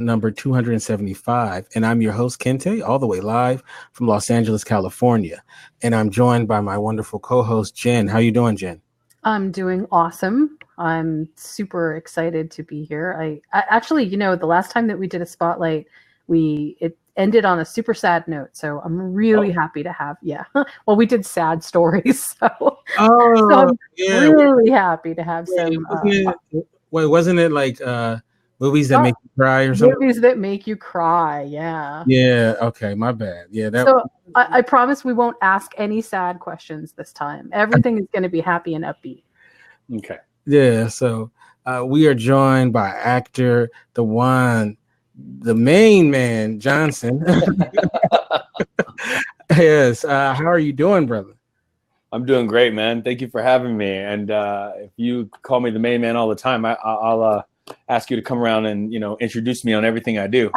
number 275. And I'm your host, Kente, all the way live from Los Angeles, California. And I'm joined by my wonderful co-host, Jen. How you doing, Jen? I'm doing awesome. I'm super excited to be here. I actually, the last time that we did a spotlight, it ended on a super sad note. So I'm really happy to have, well, we did sad stories. So, I'm really happy to have some. Wasn't it like movies that make you cry or something? Movies that make you cry, yeah. Yeah, okay, my bad. Yeah, so I promise we won't ask any sad questions this time. Everything is going to be happy and upbeat. Okay. Yeah, so we are joined by actor, the main man, Johnson. Yes. How are you doing, brother? I'm doing great, man. Thank you for having me. And if you call me the main man all the time, I'll ask you to come around and introduce me on everything I do.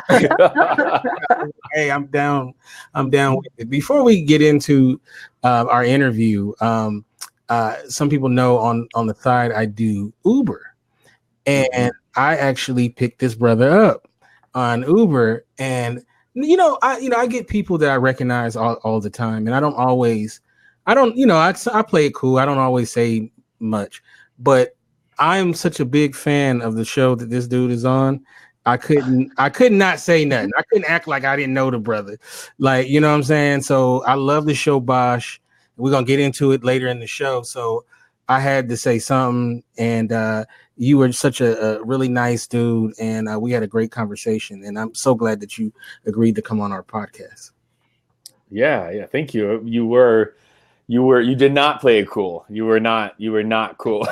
Hey, I'm down with it. Before we get into our interview, some people know on the side I do Uber, and I actually picked this brother up on Uber, and I get people that I recognize all the time, and I play it cool. I don't always say much, but I'm such a big fan of the show that this dude is on. I could not say nothing. I couldn't act like I didn't know the brother. Like, you know what I'm saying? So I love the show Bosch. We're going to get into it later in the show. So I had to say something, and you were such a really nice dude, and we had a great conversation, and I'm so glad that you agreed to come on our podcast. Yeah. Thank you. You did not play it cool. You were not cool.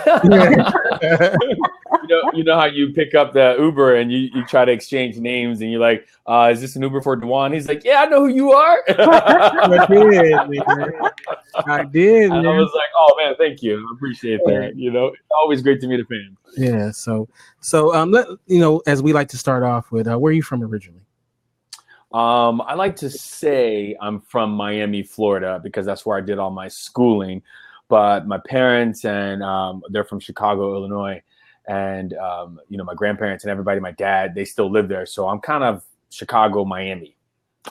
You know how you pick up the Uber and you try to exchange names and you're like, is this an Uber for DaJuan? He's like, yeah, I know who you are. I did. And I was like, oh man, thank you. I appreciate that. It's always great to meet a fan. Yeah. So as we like to start off with, where are you from originally? I like to say I'm from Miami, Florida, because that's where I did all my schooling. But my parents and they're from Chicago, Illinois. And, my grandparents and everybody, my dad, they still live there. So I'm kind of Chicago, Miami.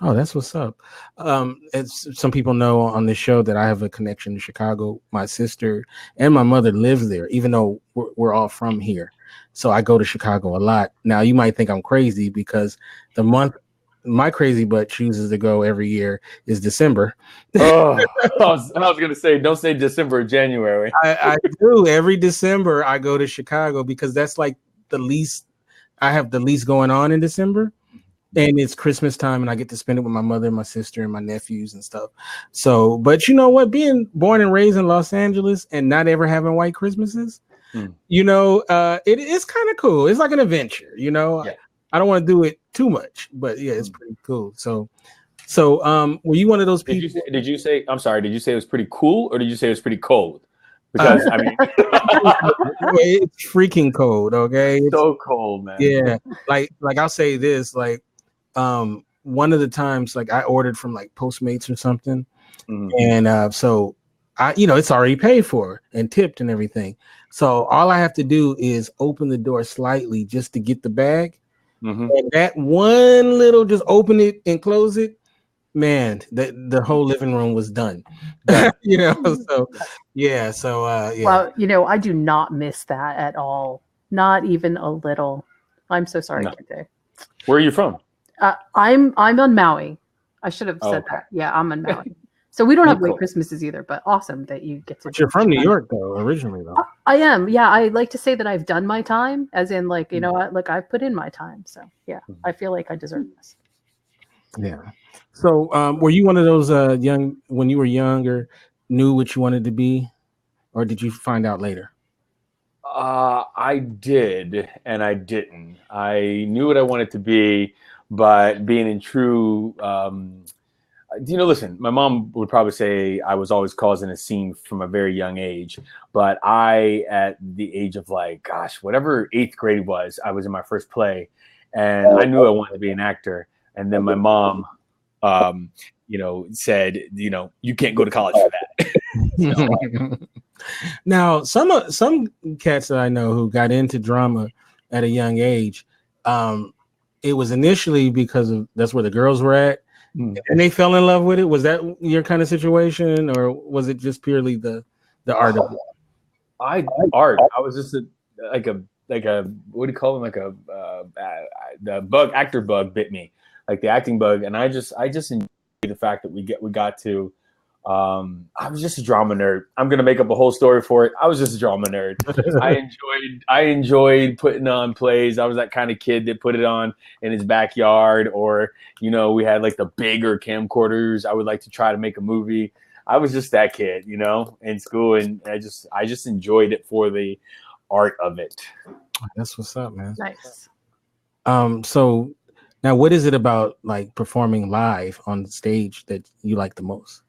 Oh, that's what's up. Some people know on this show that I have a connection to Chicago. My sister and my mother live there, even though we're all from here. So I go to Chicago a lot. Now, you might think I'm crazy because the month my crazy butt chooses to go every year is December. I was going to say, don't say December or January. I do. Every December I go to Chicago because that's like I have the least going on in December, and it's Christmas time and I get to spend it with my mother, my sister, and my nephews and stuff. So, but you know what, being born and raised in Los Angeles and not ever having white Christmases, it is kind of cool. It's like an adventure, Yeah. I don't want to do it too much, but yeah, it's pretty cool. So were you one of those people? Did you say it was pretty cool, or did you say it was pretty cold? Because it's freaking cold. Okay, it's so cold, man. Yeah, like I'll say this, like one of the times, like I ordered from like Postmates or something, and so I, it's already paid for and tipped and everything. So all I have to do is open the door slightly just to get the bag. And that one little, just open it and close it, man, the whole living room was done. So yeah. Well, I do not miss that at all, not even a little. I'm so sorry, Kente. Where are you from? I'm on Maui. I should have said that. Yeah, I'm on Maui. So we don't have white Christmases either, but awesome that you get to. But you're from New York, though, originally, though. I am. Yeah, I like to say that I've done my time, as in, like, I've put in my time. So yeah, I feel like I deserve this. Yeah. So, were you one of those when you were younger, knew what you wanted to be, or did you find out later? I did, and I didn't. I knew what I wanted to be, but being in true. Listen, my mom would probably say I was always causing a scene from a very young age, but at the age of whatever 8th grade was, I was in my first play and I knew I wanted to be an actor. And then my mom, said, you can't go to college for that. Now, some cats that I know who got into drama at a young age, it was initially because of that's where the girls were at, and they fell in love with it. Was that your kind of situation, or was it just purely the art of it? Art. I was just like a what do you call them? Like the bug, actor bug bit me, like the acting bug, and I just enjoyed the fact that we got to. I was just a drama nerd. I'm gonna make up a whole story for it. I was just a drama nerd. I enjoyed putting on plays. I was that kind of kid that put it on in his backyard, or we had like the bigger camcorders. I would like to try to make a movie. I was just that kid, in school, and I just enjoyed it for the art of it. That's what's up, man. Nice. So now, what is it about like performing live on stage that you like the most?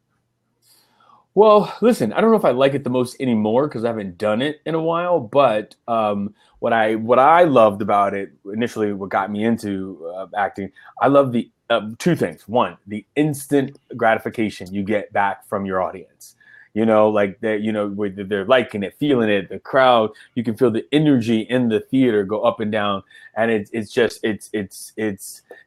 Well, listen, I don't know if I like it the most anymore because I haven't done it in a while. But what I loved about it initially, what got me into acting, I love the two things. One, the instant gratification you get back from your audience. Like that, where they're liking it, feeling it, the crowd. You can feel the energy in the theater go up and down, and it's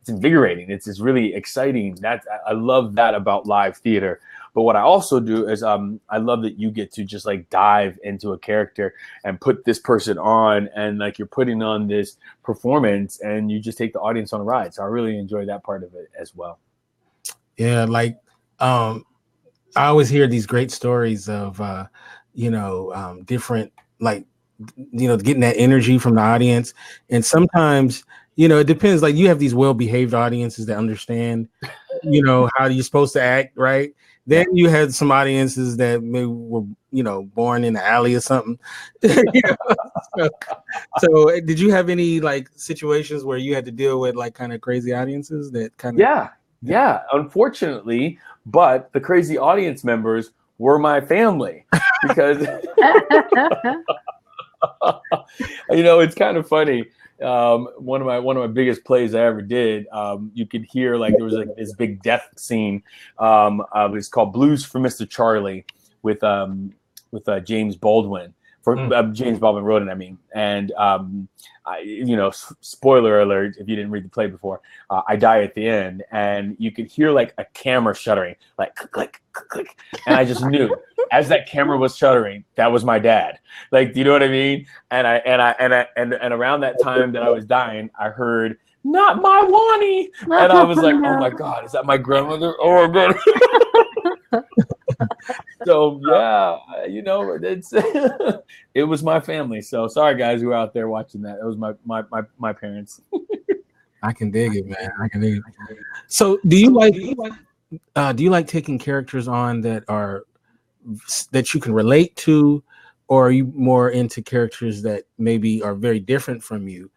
invigorating. It's really exciting. I love that about live theater. But what I also do is I love that you get to just like dive into a character and put this person on, and like you're putting on this performance, and you just take the audience on a ride. So I really enjoy that part of it as well. Yeah, like I always hear these great stories of different, like getting that energy from the audience, and sometimes it depends. Like you have these well-behaved audiences that understand how you're supposed to act, right? Then you had some audiences that maybe were, born in the alley or something. So did you have any like situations where you had to deal with like kind of crazy audiences that kind of? Yeah. Unfortunately, but the crazy audience members were my family because it's kind of funny. One of my biggest plays I ever did, you could hear like there was like this big death scene. It's called Blues for Mr. Charlie with James Baldwin. James Baldwin wrote it, I mean. And spoiler alert if you didn't read the play before, I die at the end, and you could hear like a camera shuttering, like click, click, click, click. And I just knew as that camera was shuttering, that was my dad. Like, do you know what I mean? And around that time that I was dying, I heard "Not my Wani," and I was like, "Oh my God, is that my grandmother?" Oh my God. So yeah, it's it was my family. So sorry guys who are out there watching that. It was my parents. I can dig it, man. I can dig it. So do you like taking characters on that you can relate to, or are you more into characters that maybe are very different from you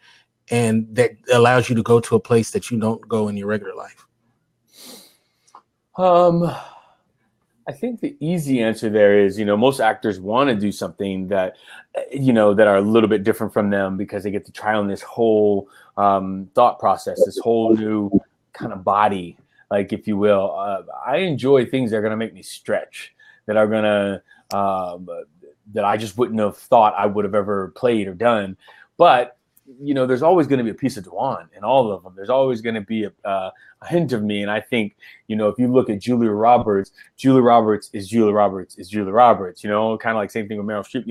and that allows you to go to a place that you don't go in your regular life? I think the easy answer there is, most actors want to do something that, that are a little bit different from them because they get to try on this whole thought process, this whole new kind of body, like, if you will. I enjoy things that are going to make me stretch, that are going to, that I just wouldn't have thought I would have ever played or done. But there's always going to be a piece of DaJuan in all of them. There's always going to be a hint of me. And I think, if you look at Julia Roberts is Julia Roberts is Julia Roberts, kind of like same thing with Meryl Streep.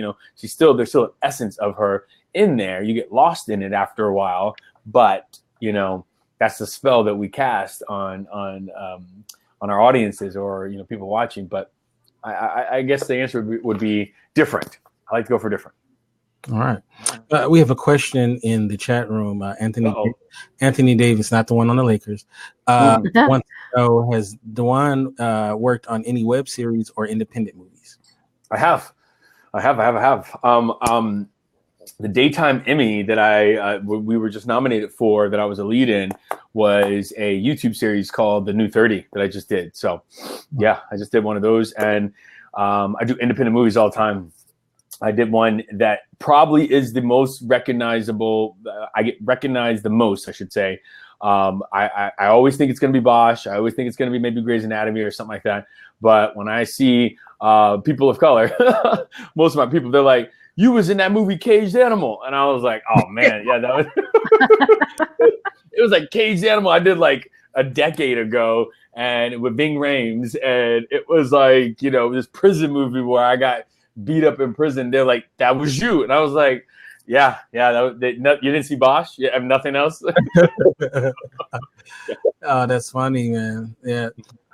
There's still an essence of her in there. You get lost in it after a while, but that's the spell that we cast on our audiences or, people watching. But I guess the answer would be different. I like to go for different. All right. We have a question in the chat room. Anthony Davis, not the one on the Lakers. Wants to know, has DaJuan worked on any web series or independent movies? I have. The daytime Emmy that we were just nominated for, that I was a lead in, was a YouTube series called The New 30 that I just did. So yeah, I just did one of those, and I do independent movies all the time. I did one that probably is the most recognizable. I get recognized the most, I should say. I always think it's going to be Bosch. I always think it's going to be maybe Grey's Anatomy or something like that. But when I see people of color, most of my people, they're like, "You was in that movie Caged Animal," and I was like, "Oh man, yeah, that was." it was like Caged Animal I did like a decade ago, and with Ving Rhames, and it was like, you know, this prison movie where I got beat up in prison. They're like, that was you, and I was like, yeah, you didn't see Bosch? You have nothing else? Oh, that's funny, man. Yeah.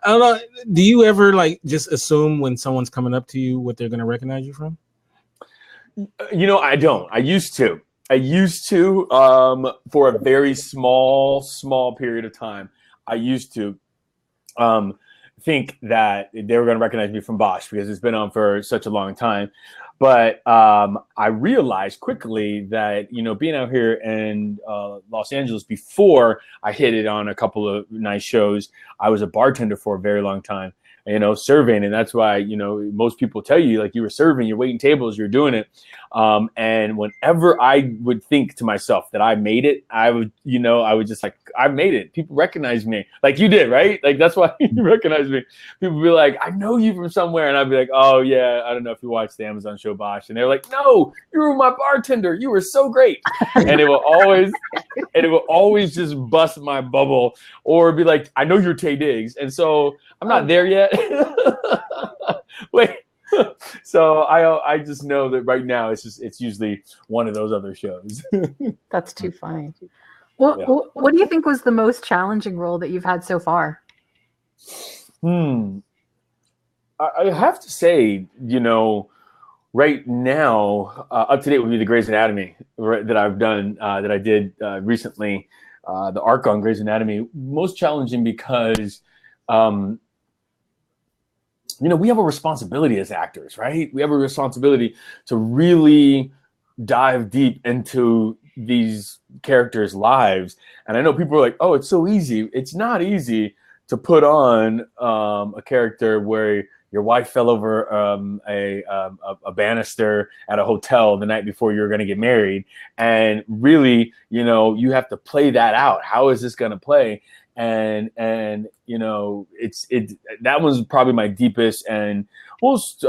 I don't know. Do you ever like just assume when someone's coming up to you what they're gonna recognize you from? You know, I don't. I used to for a very small period of time. I used to think that they were going to recognize me from Bosch because it's been on for such a long time. But I realized quickly that, you know, being out here in Los Angeles before I hit it on a couple of nice shows, I was a bartender for a very long time, you know, serving. And that's why, you know, most people tell you, like, you were serving, you're waiting tables, you're doing it. And whenever I would think to myself that I made it, I would just like, I made it. People recognize me like you did, right? Like, that's why you recognize me. People be like, I know you from somewhere. And I'd be like, oh yeah, I don't know if you watched the Amazon show Bosch. And they're like, no, you were my bartender. You were so great. And it will always just bust my bubble, or be like, I know you're Tay Diggs. And so I'm not there yet. Wait. So I just know that right now it's usually one of those other shows. That's too funny. Well, Yeah. what do you think was the most challenging role that you've had so far? I have to say, you know, right now, up to date would be the Grey's Anatomy that I've done, that I did recently, the arc on Grey's Anatomy. Most challenging because, you know, we have a responsibility as actors, right? We have a responsibility to really dive deep into these characters' lives. And I know people are like, oh, it's so easy. It's not easy to put on a character where your wife fell over a banister at a hotel the night before you're going to get married. And really, you know, you have to play that out. How is this going to play? And you know, that was probably my deepest and most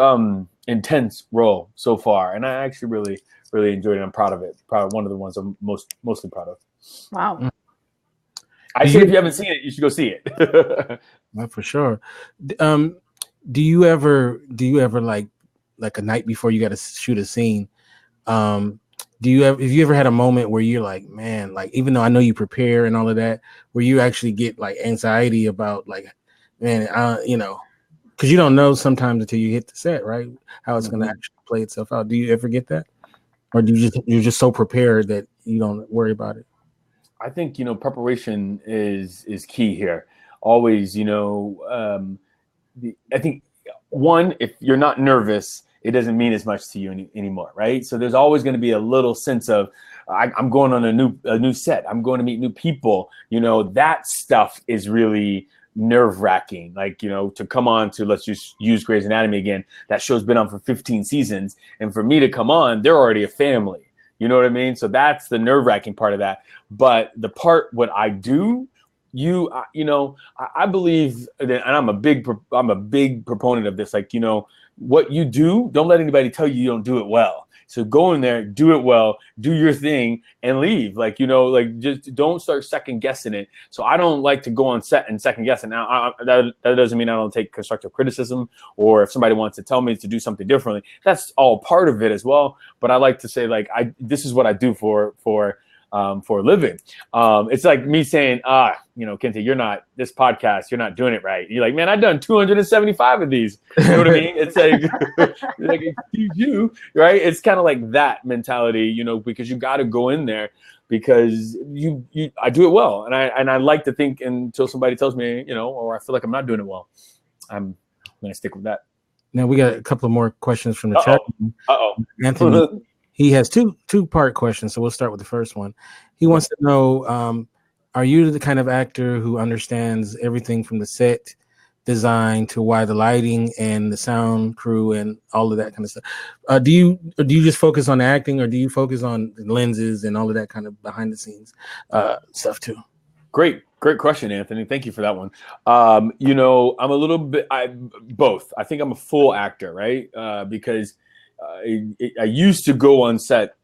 intense role so far. And I actually really enjoyed it. I'm proud of it. Probably one of the ones I'm mostly proud of. Wow. I say if you haven't seen it, you should go see it. Well, for sure. Do you ever like a night before you got to shoot a scene? Have you ever had a moment where you're like, man, like, even though I know you prepare and all of that, where you actually get like anxiety about like, man, you know, because you don't know sometimes until you hit the set, right? How it's going to actually play itself out. Do you ever get that? Or you're just so prepared that you don't worry about it? I think, you know, preparation is key here. Always, you know, I think one, if you're not nervous, it doesn't mean as much to you anymore, right? So there's always going to be a little sense of, I'm going on a new set. I'm going to meet new people. You know, that stuff is really nerve-wracking. Like, you know, to come on to, let's just use Grey's Anatomy again. That show's been on for 15 seasons, and for me to come on, they're already a family. You know what I mean? So that's the nerve-wracking part of that. But the part what I do, you know, I believe that, and I'm a big proponent of this. Like, you know, what you do, don't let anybody tell you don't do it well. So go in there, do it well, do your thing, and leave. Like, you know, like, just don't start second guessing it. So I don't like to go on set and second guess it. Now, that doesn't mean I don't take constructive criticism, or if somebody wants to tell me to do something differently, that's all part of it as well. But I like to say, like, this is what I do for a living. It's like me saying, you know, Kente, this podcast, you're not doing it right. You're like, man, I've done 275 of these. You know what I mean? It's like excuse you, right? It's kind of like that mentality, you know, because you got to go in there because I do it well. And I like to think until somebody tells me, you know, or I feel like I'm not doing it well, I'm going to stick with that. Now we got a couple of more questions from the chat. Anthony, he has two-part questions, so we'll start with the first one. He wants to know, are you the kind of actor who understands everything from the set design to why the lighting and the sound crew and all of that kind of stuff? Do you just focus on acting, or do you focus on the lenses and all of that kind of behind the scenes stuff too? Great question, Anthony. Thank you for that one. You know, I'm a little bit both. I think I'm a full actor, right? Because I used to go on set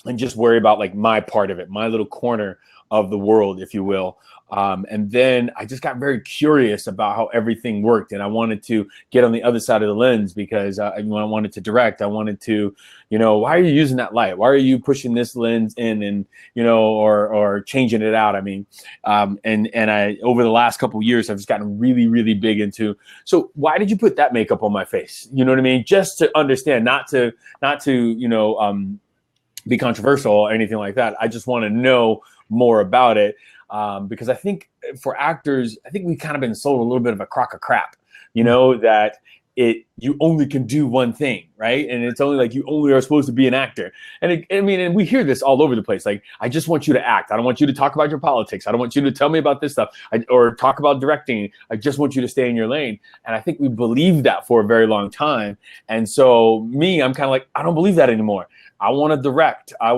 and just worry about like my part of it, my little corner of the world, if you will. And then I just got very curious about how everything worked, and I wanted to get on the other side of the lens because when I wanted to direct, I wanted to, why are you using that light? Why are you pushing this lens in, and or changing it out? I mean, and I over the last couple of years, I've just gotten really, really big into. So why did you put that makeup on my face? You know what I mean? Just to understand, not to be controversial or anything like that. I just want to know more about it. Because I think for actors, I think we've kind of been sold a little bit of a crock of crap, that you only can do one thing, right? And it's only like you only are supposed to be an actor. And and we hear this all over the place. Like, I just want you to act. I don't want you to talk about your politics. I don't want you to tell me about this stuff or talk about directing. I just want you to stay in your lane. And I think we believed that for a very long time. And so I'm kind of like, I don't believe that anymore. I want to direct. I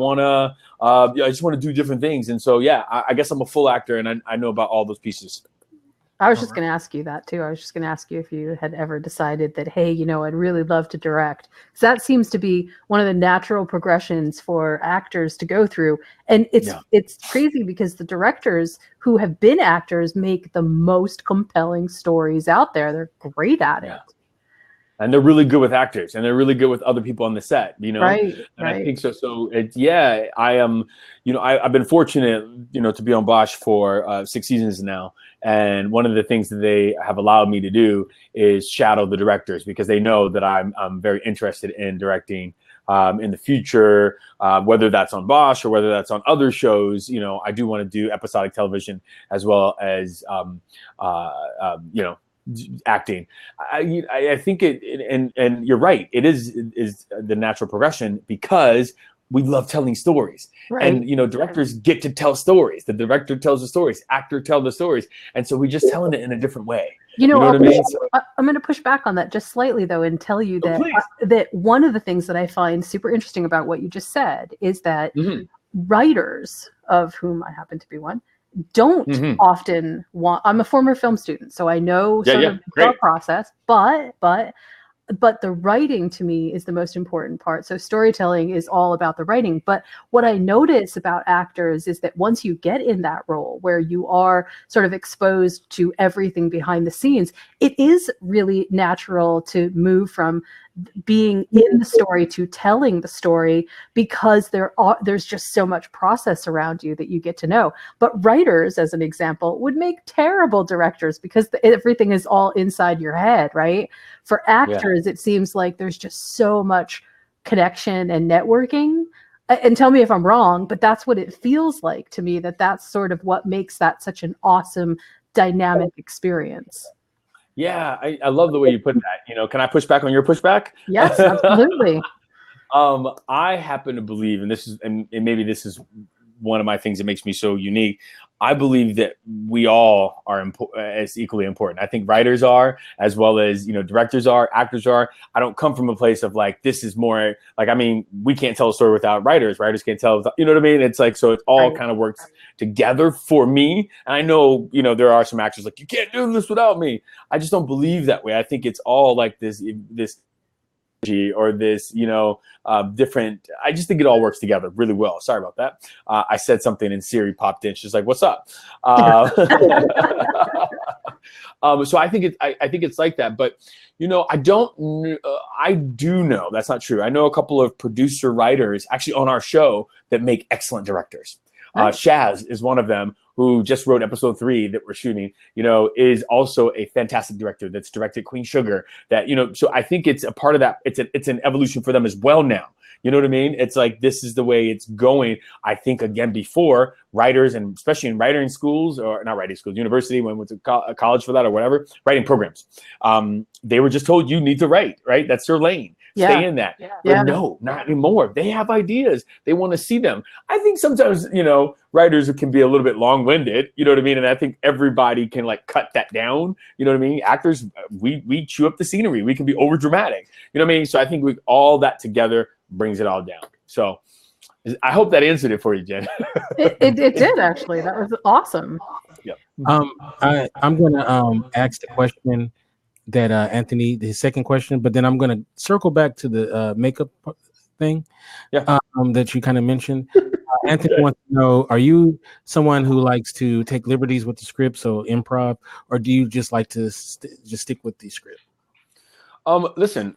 just want to do different things. And so, I guess I'm a full actor, and I know about all those pieces. I was just going to ask you that too. I was just going to ask you if you had ever decided that, hey, I'd really love to direct. Because that seems to be one of the natural progressions for actors to go through. And it's crazy because the directors who have been actors make the most compelling stories out there. They're great at it. And they're really good with actors, and they're really good with other people on the set, Right. I think so. So I am, I've been fortunate, to be on Bosch for 6 seasons now. And one of the things that they have allowed me to do is shadow the directors, because they know that I'm very interested in directing in the future, whether that's on Bosch or whether that's on other shows. I do want to do episodic television as well as, acting. I think and you're right. It is the natural progression, because we love telling stories, right. And directors get to tell stories. The director tells the stories, actor tell the stories, and so we just telling it in a different way. You know what I mean? I'm going to push back on that just slightly, though, and tell you that one of the things that I find super interesting about what you just said is that writers, of whom I happen to be one, don't often want. I'm a former film student, so I know sort of the thought process, but the writing to me is the most important part. So storytelling is all about the writing. But what I notice about actors is that once you get in that role where you are sort of exposed to everything behind the scenes, it is really natural to move from being in the story to telling the story, because there's just so much process around you that you get to know. But writers, as an example, would make terrible directors because everything is all inside your head, right? For actors, it seems like there's just so much connection and networking. And tell me if I'm wrong, but that's what it feels like to me, that's sort of what makes that such an awesome dynamic experience. Yeah, I love the way you put that. Can I push back on your pushback? Yes, absolutely. I happen to believe, and maybe this is one of my things that makes me so unique. I believe that we all are as equally important. I think writers are, as well as, directors are, actors are. I don't come from a place of like, this is more like, we can't tell a story without writers. Writers can't tell, you know what I mean? It's like, so it all kind of works together for me. And I know, there are some actors like, you can't do this without me. I just don't believe that way. I think it's all like this or this, different. I just think it all works together really well. Sorry about that. I said something and Siri popped in. She's like, "What's up?" So I think it's like that. But I do know that's not true. I know a couple of producer writers actually on our show that make excellent directors. Shaz is one of them, who just wrote episode 3 that we're shooting, is also a fantastic director that's directed Queen Sugar. That, so I think it's a part of that. It's an evolution for them as well now. You know what I mean? It's like, this is the way it's going. I think, again, before, writers, and especially in writing schools, or not writing schools, university, when we went to college for that or whatever, writing programs, they were just told, you need to write, right? That's your lane. Stay in that. But no, not anymore. They have ideas. They want to see them. I think sometimes, writers can be a little bit long-winded, you know what I mean? And I think everybody can like cut that down. You know what I mean? Actors, we chew up the scenery. We can be over dramatic. You know what I mean? So I think all that together brings it all down. So I hope that answered it for you, Jen. It did, actually. That was awesome. Yep. I'm gonna ask the question that Anthony, his second question, but then I'm going to circle back to the makeup thing that you kind of mentioned. Anthony wants to know: are you someone who likes to take liberties with the script, so improv, or do you just like to just stick with the script? Listen,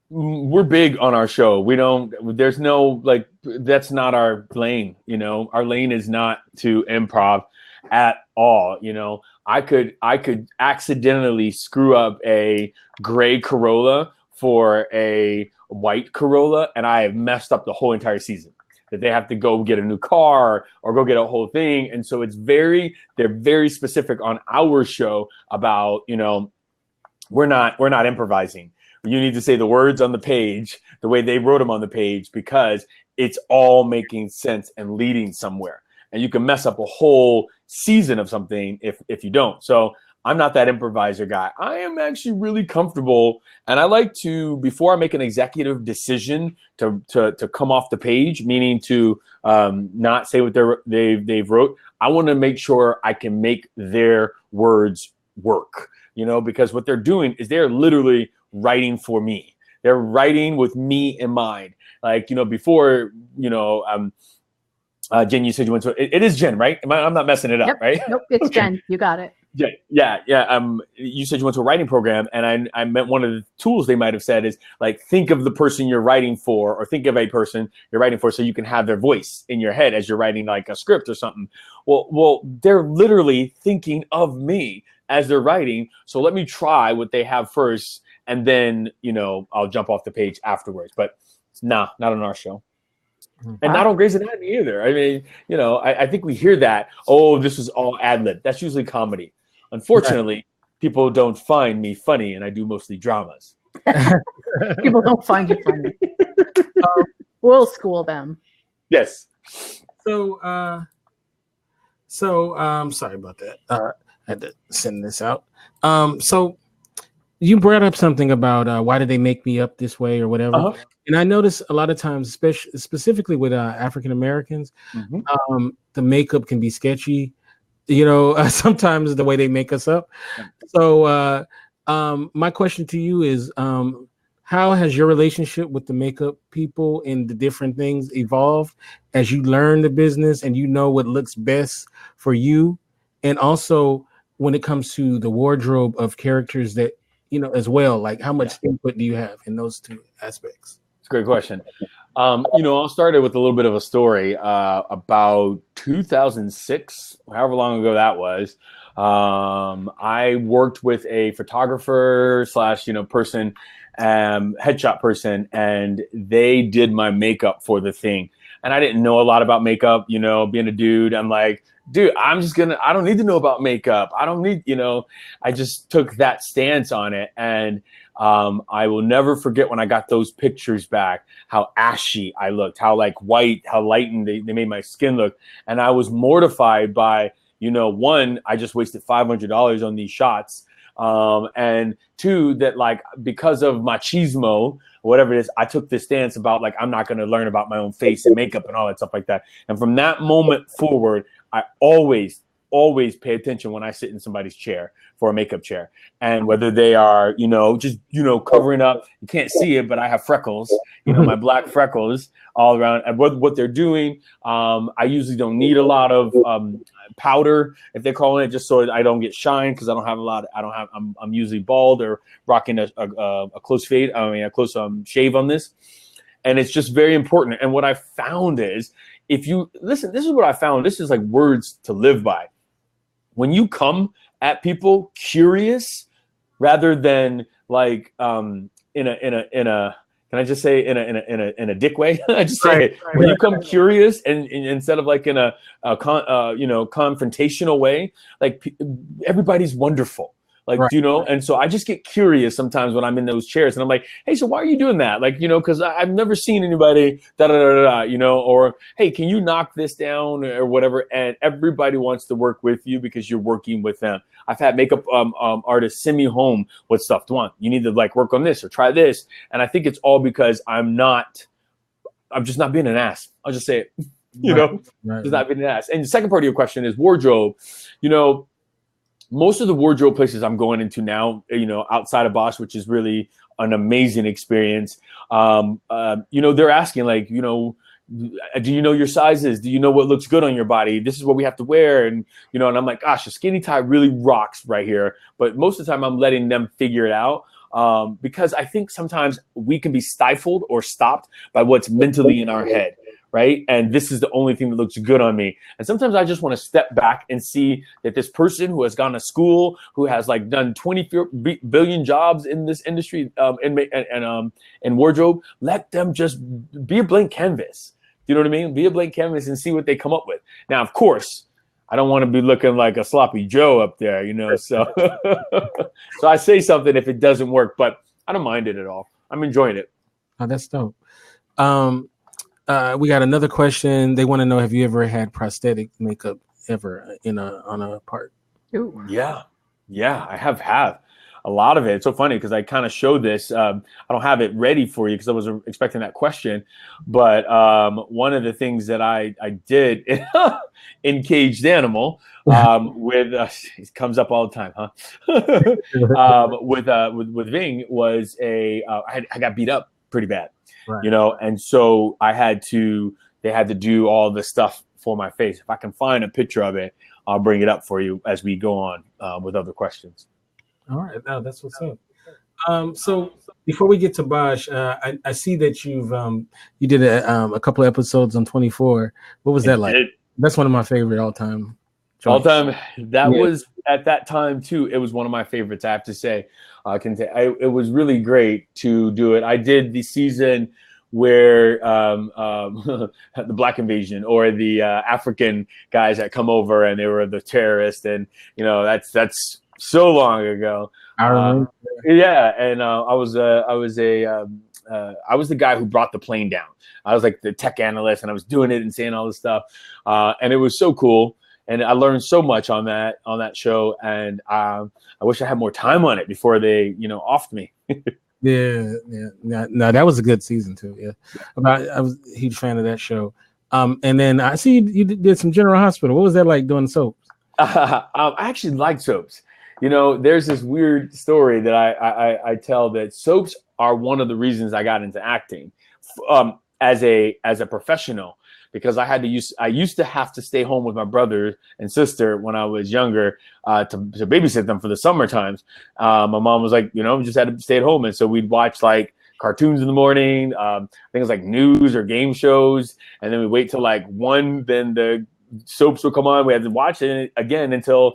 we're big on our show. We don't. There's no like. That's not our lane. You know, our lane is not to improv at all. You know, I could accidentally screw up a gray Corolla for a white Corolla, and I have messed up the whole entire season. That they have to go get a new car or go get a whole thing, and so they're very specific on our show about, you know, we're not improvising. You need to say the words on the page the way they wrote them on the page, because it's all making sense and leading somewhere. And you can mess up a whole season of something if you don't. So I'm not that improviser guy. I am actually really comfortable, and I like to, before I make an executive decision to come off the page, meaning to not say what they've wrote, I want to make sure I can make their words work. You know, because what they're doing is they're literally writing for me. They're writing with me in mind. Like, you know, before, you know, Jen, you said you went to it is Jen, right? I'm not messing it up, Yep. right? Nope, it's Okay. Jen. You got it. Yeah. You said you went to a writing program, and I meant one of the tools they might have said is like, think of the person you're writing for, or think of a person you're writing for, so you can have their voice in your head as you're writing like a script or something. Well, they're literally thinking of me as they're writing. So let me try what they have first, and then, you know, I'll jump off the page afterwards. But nah, not on our show. And not on Grey's Anatomy either. I mean, you know, I think we hear that, oh, this is all ad-lib. That's usually comedy. Unfortunately, people don't find me funny, and I do mostly dramas. People don't find you funny. We'll school them. Yes. So sorry about that. I had to send this out. So you brought up something about why did they make me up this way or whatever. Uh-huh. And I notice a lot of times, specifically with African Americans, the makeup can be sketchy. You know, sometimes the way they make us up. So my question to you is, how has your relationship with the makeup people and the different things evolved as you learn the business and you know what looks best for you? And also when it comes to the wardrobe of characters that, you know, as well, like how much input do you have in those two aspects? It's a great question. You know, I'll start it with a little bit of a story. About 2006, however long ago that was, I worked with a photographer / person, headshot person, and they did my makeup for the thing. And I didn't know a lot about makeup, you know, being a dude. I'm like, dude, I don't need to know about makeup. I don't need, you know, I just took that stance on it. And I will never forget when I got those pictures back, how ashy I looked, how like white, how lightened they made my skin look. And I was mortified by, you know, one, I just wasted $500 on these shots. And two, that like, because of machismo, whatever it is, I took this stance about like, I'm not going to learn about my own face and makeup and all that stuff like that. And from that moment forward, I always pay attention when I sit in somebody's chair for a makeup chair. And whether they are, you know, just, you know, covering up, you can't see it, but I have freckles, you know, my black freckles all around, and what they're doing. I usually don't need a lot of powder, if they're calling it, just so I don't get shine, because I'm usually bald or rocking a close fade, a close shave on this. And it's just very important. And what I found is, if you listen, this is what I found. This is like words to live by. When you come at people curious, rather than like in a can I just say in a dick way? I just say it. When you come curious and instead of like in a confrontational way, like everybody's wonderful. Like, you know, and so I just get curious sometimes when I'm in those chairs, and I'm like, hey, so why are you doing that? Like, you know, because I've never seen anybody you know, or hey, can you knock this down or whatever? And everybody wants to work with you because you're working with them. I've had makeup artists send me home with stuff. DaJuan, you need to like work on this or try this. And I think it's all because I'm just not being an ass. I'll just say it, you know, just not being an ass. And the second part of your question is wardrobe. You know, most of the wardrobe places I'm going into now, you know, outside of Bosch, which is really an amazing experience. You know, they're asking like, you know, do you know your sizes? Do you know what looks good on your body? This is what we have to wear. And, you know, and I'm like, gosh, a skinny tie really rocks right here. But most of the time I'm letting them figure it out. Because I think sometimes we can be stifled or stopped by what's mentally in our head, right? And this is the only thing that looks good on me. And sometimes I just want to step back and see that this person who has gone to school, who has like done 20 billion jobs in this industry, and wardrobe, let them just be a blank canvas. You know what I mean? Be a blank canvas and see what they come up with. Now, of course, I don't want to be looking like a sloppy Joe up there, you know, so so I say something if it doesn't work, but I don't mind it at all. I'm enjoying it. Oh, that's dope. We got another question. They want to know, have you ever had prosthetic makeup ever on a part? Ooh. Yeah, I have a lot of it. It's so funny because I kind of showed this. I don't have it ready for you because I was expecting that question. But one of the things that I did in Caged Animal with it comes up all the time, huh? With Ving was I got beat up pretty bad, right. You know, and so they had to do all the stuff for my face. If I can find a picture of it, I'll bring it up for you as we go on with other questions. All right, now that's what's up. So before we get to Bosch, I see that you did a couple of episodes on 24. What was that like? That's one of my favorite all time. That was at that time too. It was one of my favorites. I have to say, it was really great to do it. I did the season where the Black invasion or the African guys that come over and they were the terrorists, and you know that's so long ago. I remember. Yeah, and I was the guy who brought the plane down. I was like the tech analyst, and I was doing it and saying all this stuff, and it was so cool. And I learned so much on that show, and I wish I had more time on it before they offed me. Yeah. No, that was a good season too. Yeah, I was a huge fan of that show. And then I see you did some General Hospital. What was that like doing soaps? I actually like soaps. You know, there's this weird story that I tell that soaps are one of the reasons I got into acting as a professional, because I used to have to stay home with my brother and sister when I was younger to babysit them for the summer times. My mom was like, just had to stay at home. And so we'd watch like cartoons in the morning, things like news or game shows. And then we wait till like 1, then the soaps would come on. We had to watch it again until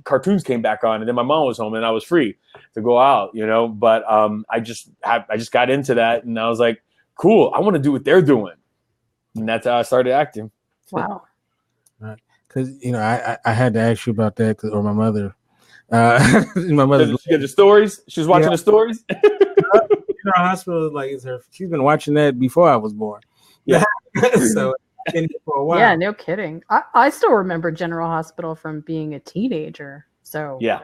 cartoons came back on, and then my mom was home and I was free to go out, but I just got into that, and I was like, cool, I want to do what they're doing. And that's how I started acting. Wow. Right. Because, I had to ask you about that, or my mother. My mother. She get the stories? She was watching the stories? Hospital, like, she's been watching that before I was born. Yeah. So, for a while. Yeah, no kidding. I still remember General Hospital from being a teenager. So, yeah.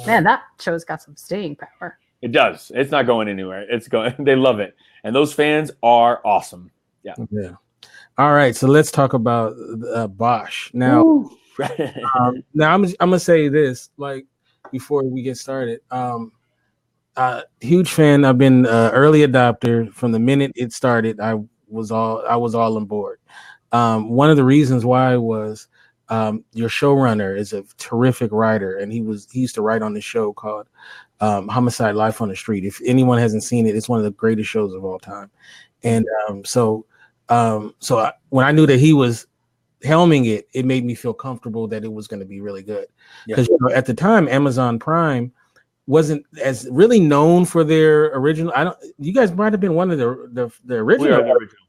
Man, that show's got some staying power. It does. It's not going anywhere. It's going. They love it. And those fans are awesome. Yeah. Yeah. All right, so let's talk about Bosch now. Now I'm gonna say this, like, before we get started. Huge fan. I've been early adopter from the minute it started. I was all on board. One of the reasons why was your showrunner is a terrific writer, and he used to write on this show called Homicide: Life on the Street. If anyone hasn't seen it, it's one of the greatest shows of all time. And so when I knew that he was helming it, it made me feel comfortable that it was going to be really good. Because at the time, Amazon Prime wasn't as really known for their original. You guys might have been one of the original. We are the original.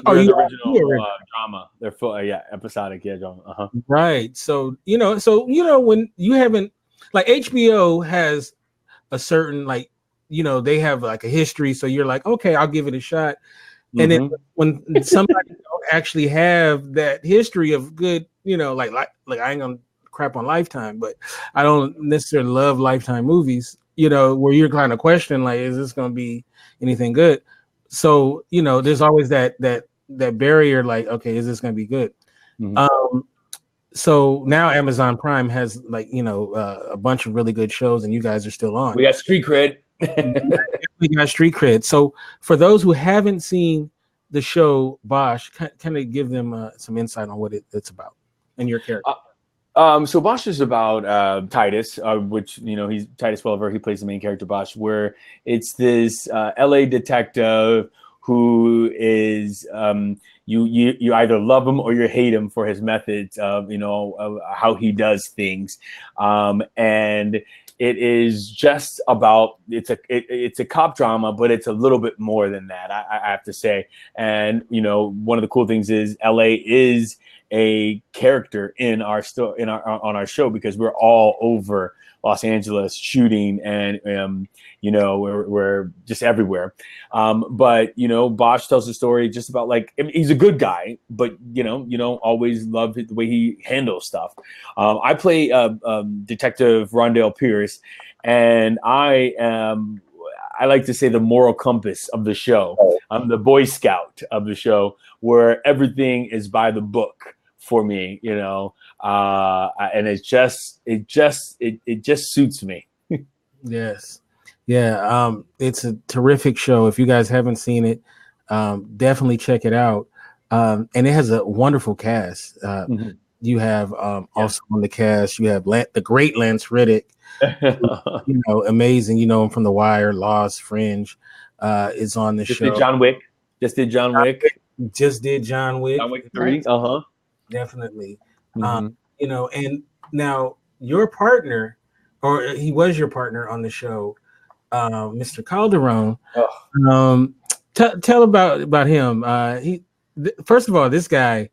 Are you the original drama? They're full, episodic, drama. Uh-huh. Right. So when you haven't, like, HBO has a certain, like, they have like a history. So you're like, okay, I'll give it a shot. And then when somebody don't actually have that history of good, like I ain't gonna crap on Lifetime, but I don't necessarily love Lifetime movies, where you're kind of questioning, like, is this gonna be anything good? So, there's always that barrier, like, okay, is this gonna be good? So now Amazon Prime has, like, a bunch of really good shows, and you guys are still on. We got street cred. We got street cred. So for those who haven't seen the show Bosch, kind of give them some insight on what it's about and your character. So Bosch is about Titus, which he's Titus Welliver. He plays the main character Bosch, where it's this LA detective who is you either love him or you hate him for his methods of how he does things, and it is just about it's a cop drama, but it's a little bit more than that. I have to say, and one of the cool things is LA is a character in our on our show because we're all over Los Angeles shooting, and we're just everywhere. But Bosch tells the story just about he's a good guy, but always love the way he handles stuff. I play Detective Rondell Pierce, and I like to say the moral compass of the show. I'm the Boy Scout of the show, where everything is by the book for me, and it just suits me. Yes. Yeah. It's a terrific show. If you guys haven't seen it, definitely check it out. And it has a wonderful cast. You have also on the cast, you have the great Lance Riddick, amazing, him from The Wire, Lost, Fringe, is on the show. Did John Wick. Just did John Wick. John Wick. John Wick 3. Definitely. And now your partner, or he was your partner on the show, Mr. Calderon. Tell about him. First of all, this guy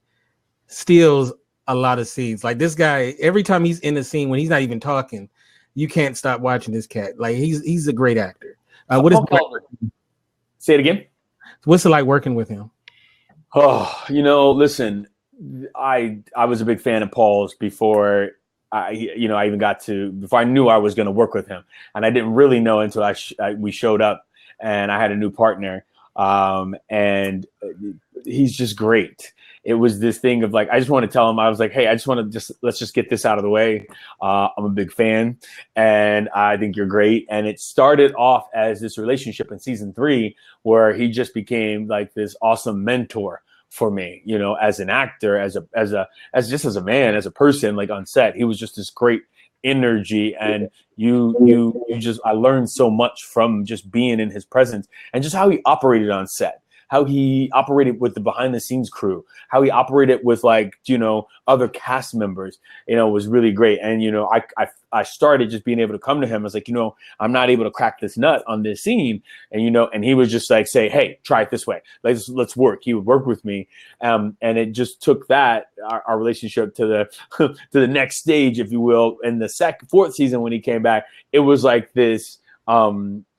steals a lot of scenes. Like this guy, every time he's in a scene when he's not even talking, you can't stop watching this cat. Like he's a great actor. What is Say it again. What's it like working with him? Listen, I was a big fan of Paul's before I knew I was going to work with him, and I didn't really know until we showed up and I had a new partner, and he's just great. It was this thing of I just want to tell him, I was like, hey, I just want to let's just get this out of the way. I'm a big fan, and I think you're great. And it started off as this relationship in season 3, where he just became this awesome mentor for me, as an actor, as a man, as a person, on set. He was just this great energy, and I learned so much from just being in his presence, and just how he operated on set, how he operated with the behind the scenes crew, how he operated with other cast members, was really great. And I started just being able to come to him. I was like, I'm not able to crack this nut on this scene, and and he was just say, hey, try it this way, let's work. He would work with me, and it just took our relationship to the to the next stage, if you will. In the fourth season, when he came back, it was this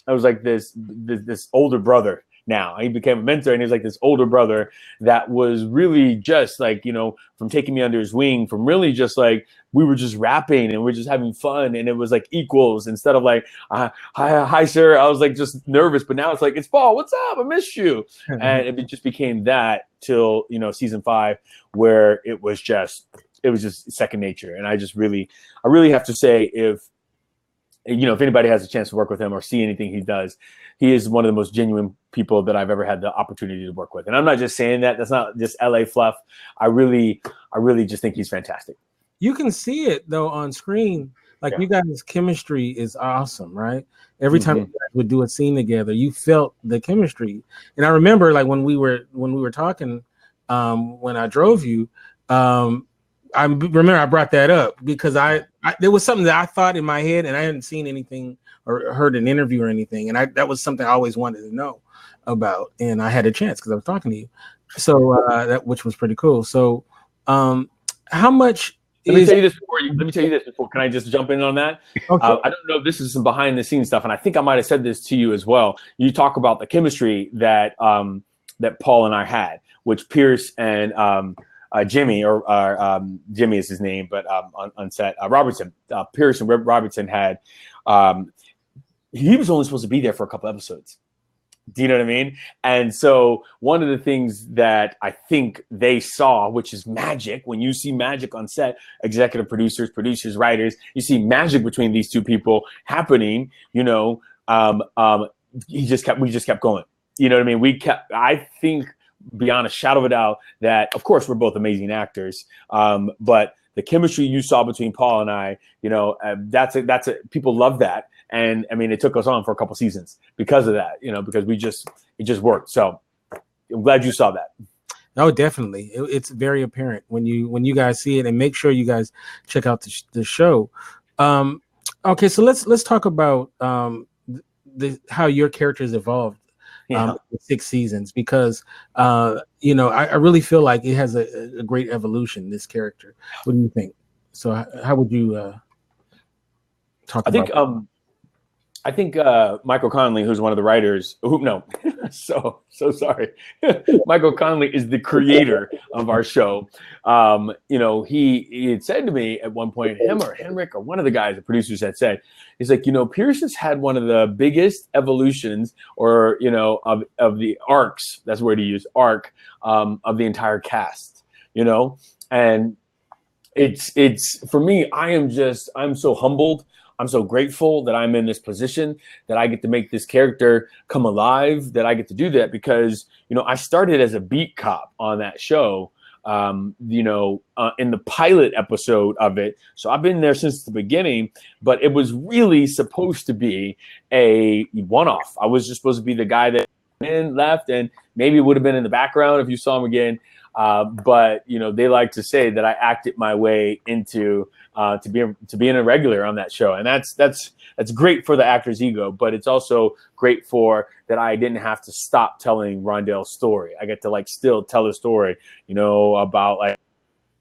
this older brother. Now he became a mentor, and he was this older brother that was really just from taking me under his wing, from really just we were just rapping and we're just having fun, and it was equals instead of hi sir. I was just nervous, but now it's Paul, what's up? I missed you. And it just became that till season 5, where it was just second nature. And I really have to say, if anybody has a chance to work with him or see anything he does, he is one of the most genuine people that I've ever had the opportunity to work with. And I'm not just saying that. That's not just LA fluff. I really just think he's fantastic. You can see it though on screen. You guys' chemistry is awesome, right? Every time you guys would do a scene together, you felt the chemistry. And I remember when we were talking, when I drove you, I remember I brought that up because there was something that I thought in my head, and I hadn't seen anything or heard an interview or anything, and that was something I always wanted to know about, and I had a chance because I was talking to you, so which was pretty cool. So, how much? Let me tell you this before. Can I just jump in on that? Okay. I don't know if this is some behind the scenes stuff, and I think I might have said this to you as well. You talk about the chemistry that Paul and I had, which Pierce and Jimmy, or Jimmy is his name, but on set, Robertson, Pierce and Robertson had. He was only supposed to be there for a couple episodes. Do you know what I mean? And so one of the things that I think they saw, which is magic, when you see magic on set, executive producers, writers, you see magic between these two people happening. We just kept going. You know what I mean? I think beyond a shadow of a doubt that, of course, we're both amazing actors, but the chemistry you saw between Paul and I, that's people love that. And I mean, it took us on for a couple seasons because of that, because it just worked. So I'm glad you saw that. Oh, definitely. It's very apparent when you guys see it, and make sure you guys check out the show. Okay, so let's talk about how your characters evolved. Yeah. 6 seasons, because I really feel like it has a great evolution, this character. What do you think? So how would you talk about that? I think Michael Connelly, who's one of the writers, so sorry. Michael Connelly is the creator of our show. He had said to me at one point, him or Henrik or one of the guys, the producers had said, he's like, Pierce has had one of the biggest evolutions of the arcs, that's the word he used, arc, of the entire cast, and it's for me, I'm so humbled. I'm so grateful that I'm in this position, that I get to make this character come alive, that I get to do that because, I started as a beat cop on that show, in the pilot episode of it. So I've been there since the beginning, but it was really supposed to be a one-off. I was just supposed to be the guy that left and maybe would have been in the background if you saw him again. But they like to say that I acted my way into to being a regular on that show, and that's great for the actor's ego. But it's also great for that I didn't have to stop telling Rondell's story. I get to still tell the story, about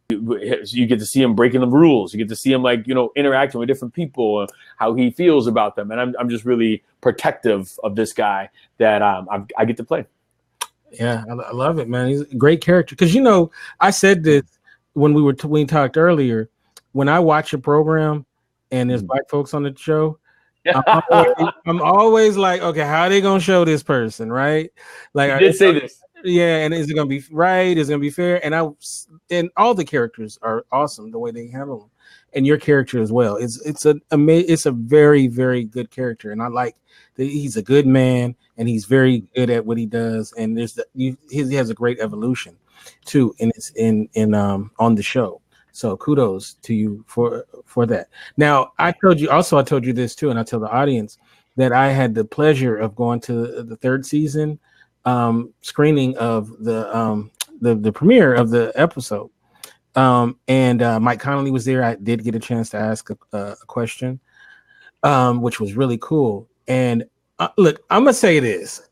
you get to see him breaking the rules. You get to see him interacting with different people and how he feels about them. And I'm just really protective of this guy that I get to play. Yeah, I love it, man. He's a great character. Because I said this when we talked earlier. When I watch a program and there's black folks on the show, I'm always like, okay, how are they gonna show this person, right? Like, I did say this. Yeah, and is it gonna be right? Is it gonna be fair? And all the characters are awesome the way they handle them, and your character as well. It's a very, very good character, and I like that he's a good man and he's very good at what he does. And he has a great evolution too, on the show. So kudos to you for that. Now, I told you this too, and I tell the audience that I had the pleasure of going to the 3rd season screening of the premiere of the episode. And Mike Connelly was there. I did get a chance to ask a question, which was really cool. And look, I'm gonna say this: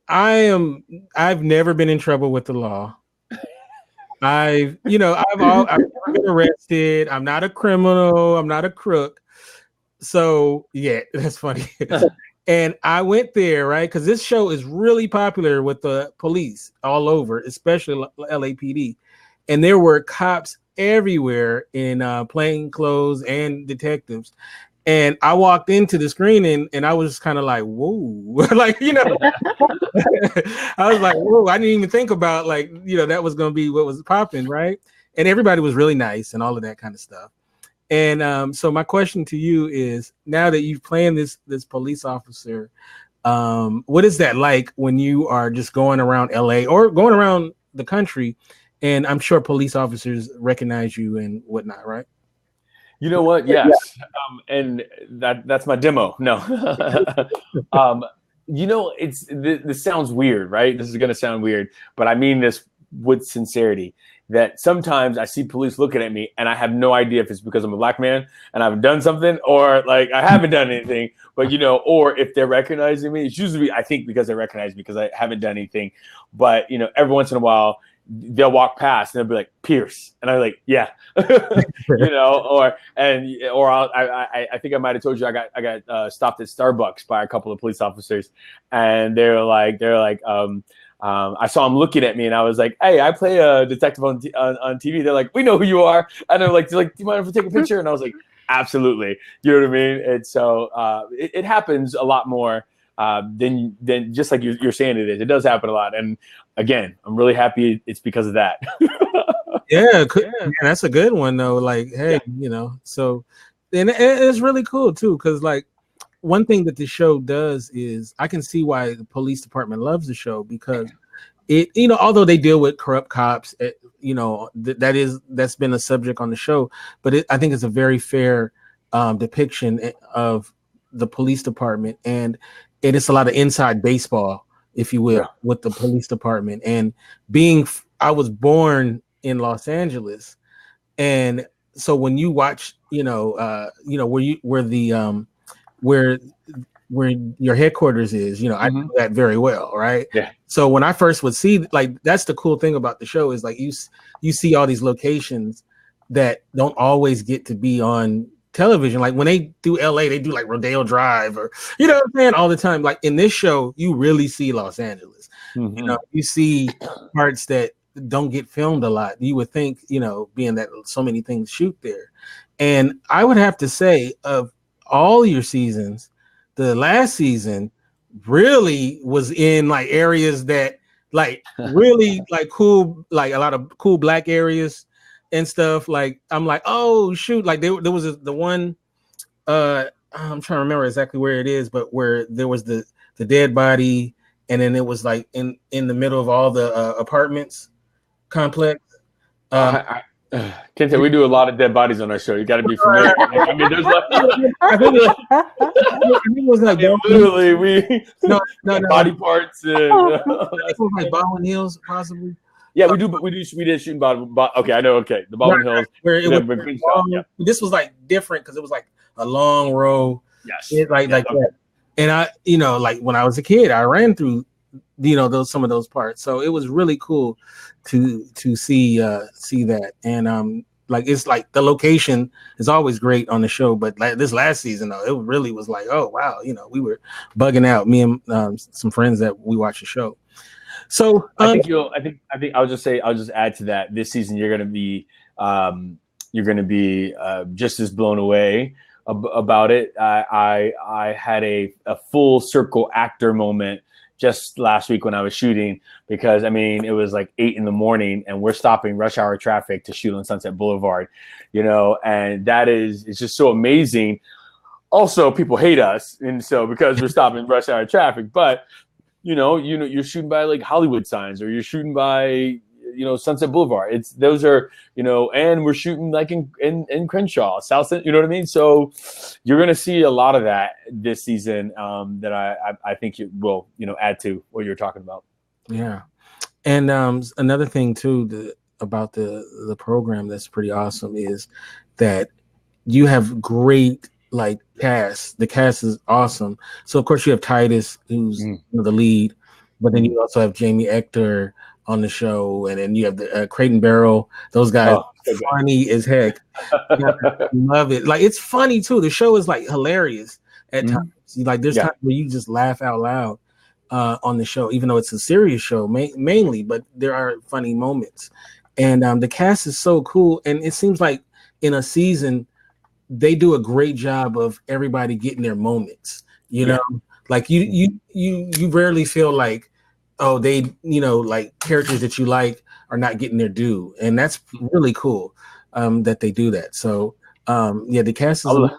I've never been in trouble with the law. I've never been arrested. I'm not a criminal. I'm not a crook. So yeah, that's funny. And I went there, right? Because this show is really popular with the police all over, especially LAPD. And there were cops everywhere in plain clothes and detectives. And I walked into the screening and I was kind of like, whoa, I was like, whoa, I didn't even think about that was going to be what was popping, right? And everybody was really nice and all of that kind of stuff. And so my question to you is, now that you've played this police officer, what is that like when you are just going around LA or going around the country? And I'm sure police officers recognize you and whatnot, right? You know what? Yes. And that's my demo. No. This sounds weird, right? This is going to sound weird, but I mean this with sincerity, that sometimes I see police looking at me and I have no idea if it's because I'm a black man and I've done something or I haven't done anything, but or if they're recognizing me, it's usually, I think, because they recognize me because I haven't done anything. But, every once in a while, they'll walk past and they'll be like, Pierce. And I'm like, yeah, I think I might've told you I got stopped at Starbucks by a couple of police officers, and they're like, I saw him looking at me and I was like, hey, I play a detective on TV. They're like, we know who you are. And they're like, do you mind if I take a picture? And I was like, absolutely. You know what I mean? And so it happens a lot more than just like you're saying it is. It does happen a lot. And again, I'm really happy it's because of that. Yeah, that's a good one though. So and it's really cool too, because one thing that the show does is I can see why the police department loves the show, because it, although they deal with corrupt cops, that's been a subject on the show, but I think it's a very fair depiction of the police department, and it's a lot of inside baseball, if you will, with the police department. And I was born in Los Angeles, and so when you watch, where your headquarters is, I know that very well, right? Yeah. So when I first would see, like, that's the cool thing about the show is like you see all these locations that don't always get to be on television. Like when they do LA, they do like Rodeo Drive, or what I'm saying, all the time. Like in this show, you really see Los Angeles. You see parts that don't get filmed a lot. You would think, being that so many things shoot there. And I would have to say, of all your seasons, the last season really was in like areas that like really like cool, like a lot of cool black areas and stuff. Like I'm like, oh shoot, like there was the one I'm trying to remember exactly where it is, but where there was the dead body, and then it was like in the middle of all the apartments complex. Kente, we do a lot of dead bodies on our show. You got to be familiar. I mean, there's like, I think it was like literally no body parts. And, it was like Baldwin Hills, possibly. Yeah, we did shooting bottom. Okay, I know. Okay, the Baldwin Hills. Where it was This was like different because it was like a long row. Yes. Like that. And I, like when I was a kid, I ran through, some of those parts. So it was really cool to see that. And like it's like the location is always great on the show, but like this last season though, it really was like, oh wow, we were bugging out, me and some friends that we watch the show. So I think I'll just add to that. This season you're gonna be just as blown away about it. I had a full circle actor moment just last week when I was shooting, because I mean it was like 8 a.m. and we're stopping rush hour traffic to shoot on Sunset Boulevard, and it's just so amazing. Also, people hate us, and so because we're stopping rush hour traffic, but you're shooting by like Hollywood signs, or you're shooting by Sunset Boulevard. Those are and we're shooting like in Crenshaw, South. You know what I mean? So you're gonna see a lot of that this season that I think it will add to what you're talking about. Yeah, and another thing too about the program that's pretty awesome is that you have great like cast. The cast is awesome. So of course you have Titus, who's the lead, but then you also have Jamie Ector on the show, and then you have the Creighton Barrow. Those guys funny as heck. I love it. Like it's funny too. The show is like hilarious at times. Like there's times where you just laugh out loud on the show, even though it's a serious show mainly, but there are funny moments. And the cast is so cool, and it seems like in a season they do a great job of everybody getting their moments. Like you rarely feel like, oh, they, like characters that you like are not getting their due. And that's really cool that they do that. So, the cast is...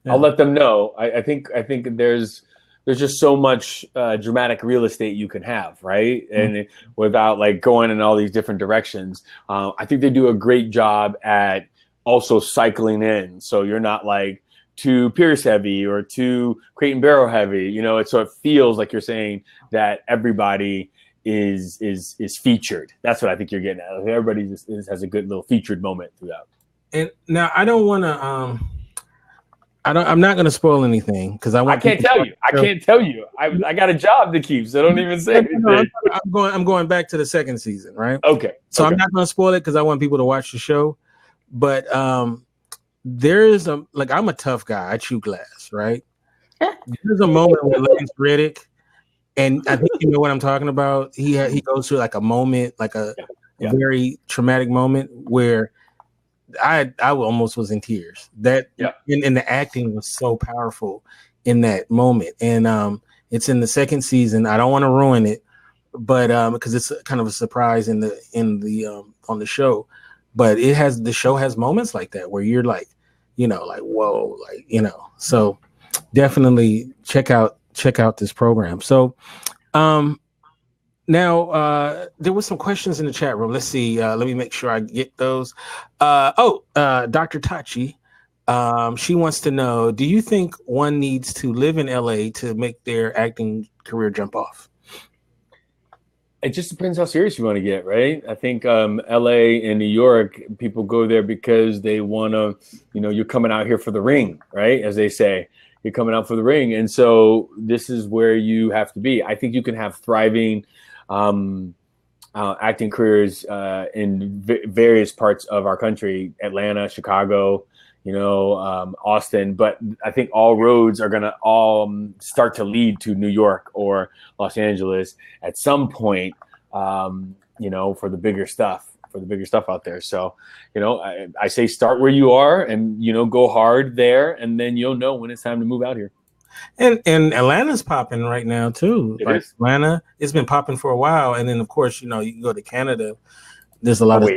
I'll let them know. I think there's just so much dramatic real estate you can have, right? And without like going in all these different directions, I think they do a great job at also cycling in. So you're not like too Pierce heavy or too Creighton Barrow heavy, so it feels like you're saying that everybody is featured. That's what I think you're getting at. Everybody has a good little featured moment throughout. And now I don't want to, I'm not going to spoil anything because I can't tell you. I got a job to keep, so don't even say anything. I'm going back to the second season, right? Okay. So I'm not going to spoil it because I want people to watch the show. But there's I'm a tough guy. I chew glass, right? There's a moment with Lance Reddick, and I think you know what I'm talking about. He goes through like a moment, like a very traumatic moment where I almost was in tears. That and the acting was so powerful in that moment. And it's in the second season. I don't want to ruin it, but because it's kind of a surprise in the on the show. But the show has moments like that where you're like, like, whoa, like, so definitely check out this program. So Now, there were some questions in the chat room. Let's see. Let me make sure I get those. Dr. Tachi, she wants to know, do you think one needs to live in LA to make their acting career jump off? It just depends how serious you want to get, right? I think LA and New York, people go there because they want to, you're coming out here for the ring, right? As they say, you're coming out for the ring. And so this is where you have to be. I think you can have thriving acting careers in various parts of our country, Atlanta, Chicago, Austin, but I think all roads are going to all start to lead to New York or Los Angeles at some point, for the bigger stuff out there. So, I say start where you are and, go hard there, and then you'll know when it's time to move out here. And Atlanta's popping right now too. It is. Atlanta, it's been popping for a while. And then of course, you can go to Canada. There's a lot of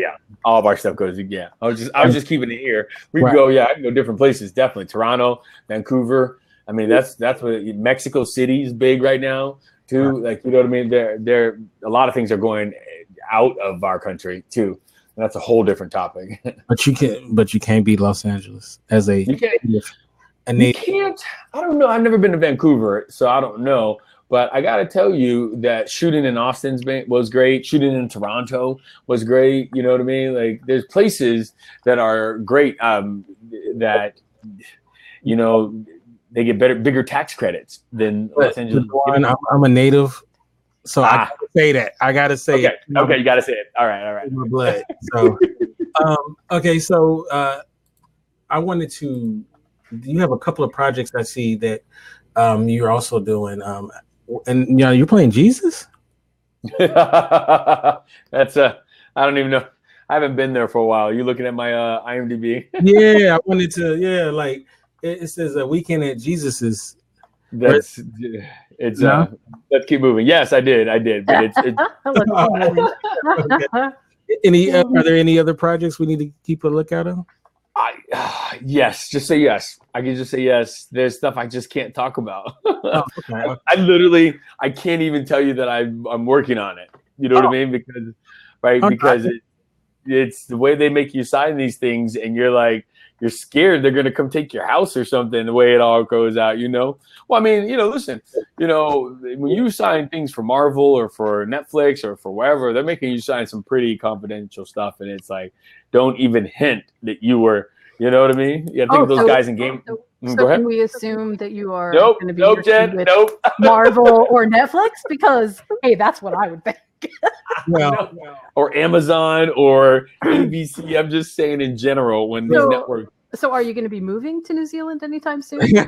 all of our stuff goes. Yeah. I was just keeping it here. We can go, I can go different places, definitely. Toronto, Vancouver. I mean, that's what Mexico City is big right now too. Right. Like, you know what I mean? There a lot of things are going out of our country too. And that's a whole different topic. But you can't beat Los Angeles as a you can't. I don't know. I've never been to Vancouver, so I don't know. But I got to tell you that shooting in Austin was great. Shooting in Toronto was great. You know what I mean? Like, there's places that are great that, they get bigger tax credits than Los Angeles. I'm a native, so I gotta say that. I got to say it. Okay, you got to say it. All right. My blood. So, okay. So I wanted to. You have a couple of projects I see that you're also doing. And you're playing Jesus? That's I don't even know. I haven't been there for a while. You looking at my IMDb? Yeah, I wanted to. Yeah, like it says a weekend at Jesus's. Let's keep moving. Yes, I did. But it's okay. Are there any other projects we need to keep a lookout on? Yes, just say yes. I can just say yes. There's stuff I just can't talk about. Okay. I can't even tell you that I'm working on it. You know what I mean? Because it's the way they make you sign these things, and you're scared they're gonna come take your house or something. The way it all goes out, Well, I mean, listen, when you sign things for Marvel or for Netflix or for wherever, they're making you sign some pretty confidential stuff, and it's like, don't even hint that you were. You know what I mean? Yeah, I think those guys in game. So go ahead. Can we assume that you are going to be working with Marvel or Netflix? Because hey, that's what I would think. Or Amazon or ABC. I'm just saying in general when these networks. So are you going to be moving to New Zealand anytime soon? You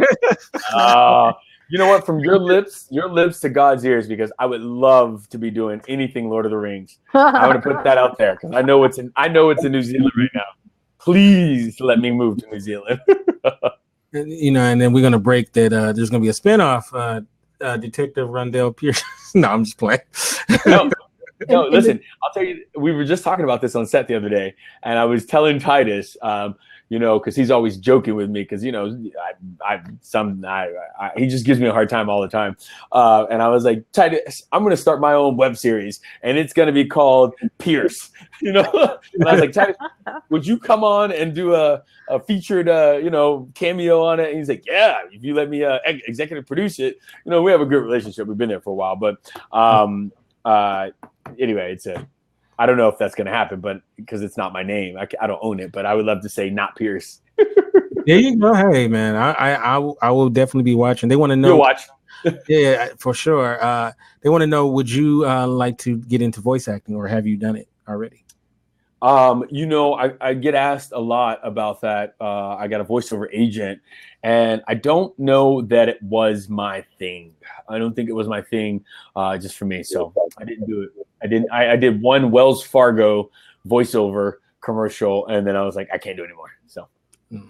know what? From your lips to God's ears, because I would love to be doing anything Lord of the Rings. I want to put that out there because I know it's in New Zealand right now. Please let me move to New Zealand. And then we're going to break that. There's going to be a spinoff, Detective Rondell Pierce. No, I'm just playing. No, listen, I'll tell you, we were just talking about this on set the other day, and I was telling Titus, because he's always joking with me, because he just gives me a hard time all the time. And I was like, Titus, I'm going to start my own web series, and it's going to be called Pierce. And I was like, Titus, would you come on and do a featured, cameo on it? And he's like, yeah, if you let me executive produce it. We have a good relationship. We've been there for a while, but anyway, I don't know if that's going to happen, but because it's not my name, I don't own it, but I would love to say not Pierce. There you go. Hey, man, I will definitely be watching. They want to know. You'll watch. Yeah, for sure. They want to know, would you like to get into voice acting, or have you done it already? I get asked a lot about that. I got a voiceover agent, and I don't know that it was my thing. I don't think it was my thing just for me. So I didn't do it. I did one Wells Fargo voiceover commercial, and then I was like, I can't do it anymore. So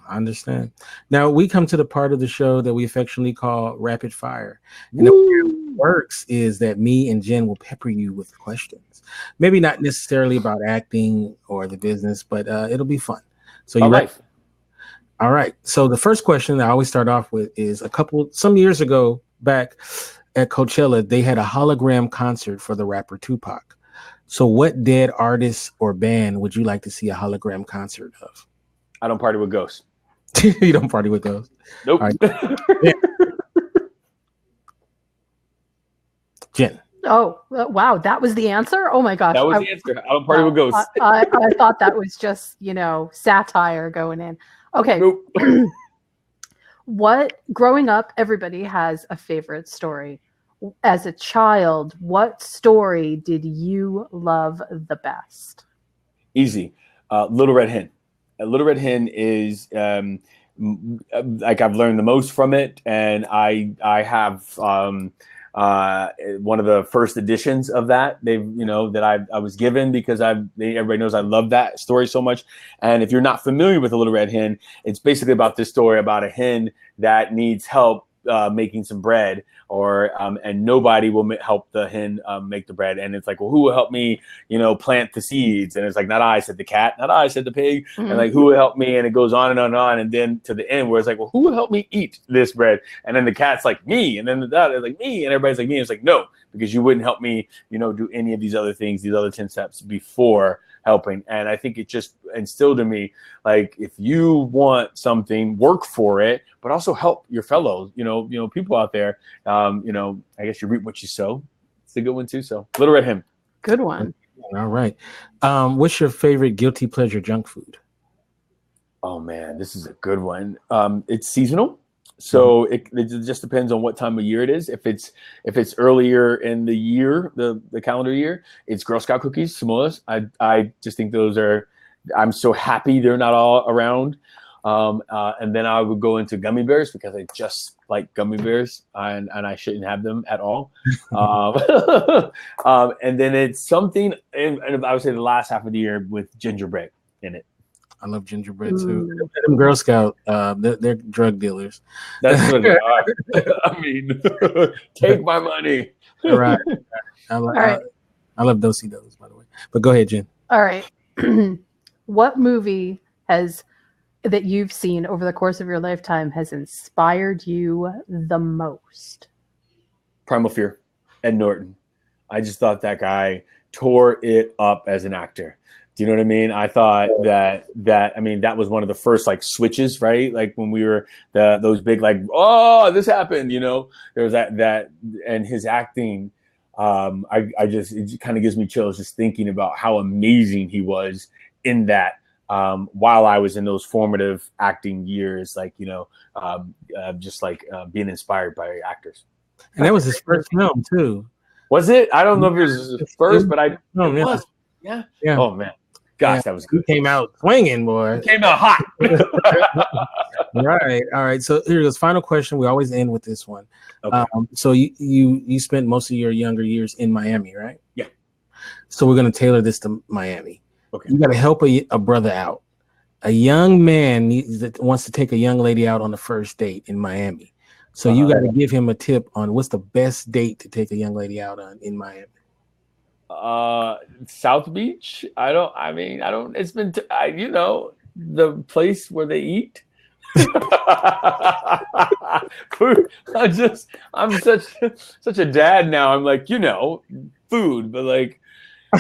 I understand. Now we come to the part of the show that we affectionately call rapid fire. And the way it works is that me and Jen will pepper you with questions. Maybe not necessarily about acting or the business, but it'll be fun. So you ready? All right. So the first question I always start off with is some years ago back, at Coachella, they had a hologram concert for the rapper Tupac. So what dead artist or band would you like to see a hologram concert of? I don't party with ghosts. You don't party with those? Nope. All right. Jen. Oh, wow. That was the answer? Oh my gosh. That was the answer. I don't party with ghosts. I thought that was just, satire going in. Okay. Nope. Growing up, everybody has a favorite story. As a child, what story did you love the best? Easy. Little Red Hen. Little Red Hen is like I've learned the most from it, and I have one of the first editions of that that I was given because everybody knows I love that story so much. And if you're not familiar with the Little Red Hen, it's basically about this story about a hen that needs help making some bread, and nobody will help the hen make the bread. And it's like, well, who will help me, plant the seeds? And it's like, not I, said the cat, not I, said the pig. Mm-hmm. And like, who will help me? And it goes on and on and on. And then to the end where it's like, well, who will help me eat this bread? And then the cat's like, me. And then the dog is like, me. And everybody's like, me. And it's like, no, because you wouldn't help me, do any of these other things, these other 10 steps before helping. And I think it just instilled in me, like, if you want something, work for it, but also help your fellows, people out there. I guess you reap what you sow. It's a good one too. So Little Red Hen. Good one. All right. What's your favorite guilty pleasure junk food? Oh man, this is a good one. It's seasonal. So it just depends on what time of year it is. If it's earlier in the year, the calendar year, it's Girl Scout cookies, Samoas. I just think those are. I'm so happy they're not all around. And then I would go into gummy bears because I just like gummy bears, and I shouldn't have them at all. And then it's something, and I would say the last half of the year with gingerbread in it. I love gingerbread too. Them Girl Scout, they're drug dealers. That's what they are. I mean, take my money. All right. I love Do-si-dos, by the way. But go ahead, Jen. All right. What movie that you've seen over the course of your lifetime has inspired you the most? Primal Fear, Ed Norton. I just thought that guy tore it up as an actor. Do you know what I mean? I thought that was one of the first like switches, right? Like when we were those big like, oh, this happened, there was that and his acting. It kind of gives me chills just thinking about how amazing he was in that. While I was in those formative acting years, like, just like being inspired by actors. And that was his first film too. Was it? I don't know if it was his first, but it was. Yeah. Oh man. Gosh, that was good. He came out swinging, boy. He came out hot. Right. All right. So here goes. Final question. We always end with this one. Okay. So you spent most of your younger years in Miami, right? Yeah. So we're going to tailor this to Miami. Okay. You got to help a brother out. A young man that wants to take a young lady out on the first date in Miami. So you got to give him a tip on what's the best date to take a young lady out on in Miami. South Beach. It's been, the place where they eat. I'm such a dad now. I'm like, food, but like,